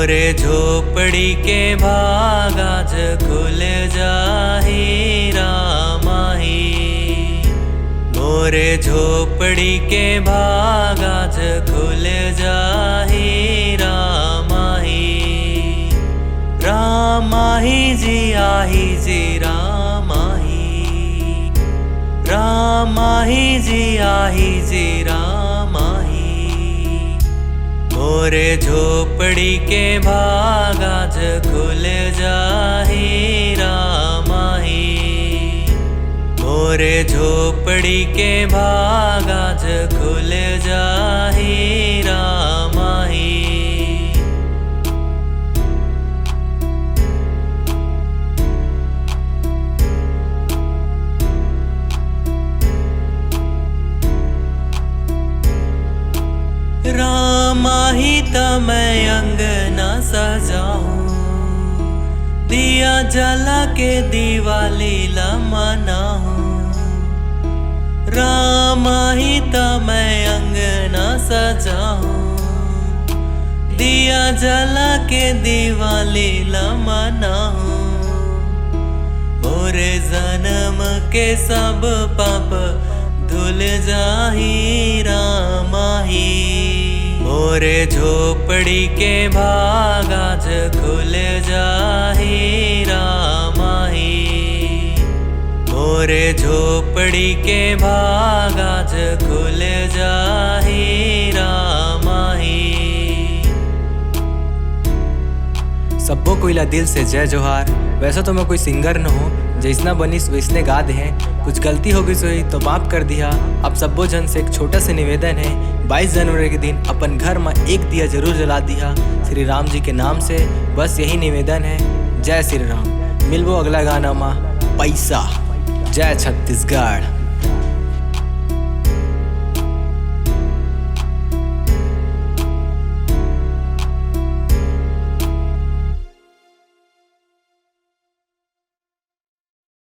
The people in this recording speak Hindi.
मोरे झोपड़ी के भाग आज खुल जाही रामाही। मोरे झोपड़ी के भाग आज खुल जाही रामाही। रामाही जी आही जी रामाही। रामाही जी आही जी रामाही। मोरे झोपड़ी के भाग आज खुल जाही रामाही। मोरे झोपड़ी के भाग आज खुल जाही रामाही। रामाही तमय अंगना सजाऊं, दिया जला के दिवाली मनाऊं। रामाही तमय अंगना सजाऊं, दिया जला के दिवाली मनाऊं। मोरे जन्म के सब पाप धुल जाही रामाही। मोरे झोपड़ी के भाग आज खुल जाही रामाही। मोरे झोपड़ी के भाग आज खुल जाही रामाही। सबको कोइला दिल से जय जोहार। वैसे तो मैं कोई सिंगर न हूँ, जैसना बनीस वैसने गा दे हैं। कुछ गलती हो गई सोई तो माफ कर दिया। अब सबो जन से एक छोटा सा निवेदन है, 22 जनवरी के दिन अपन घर में एक दिया जरूर जला दिया श्री राम जी के नाम से। बस यही निवेदन है। जय श्री राम। मिलबो अगला गाना में पैसा। जय छत्तीसगढ़।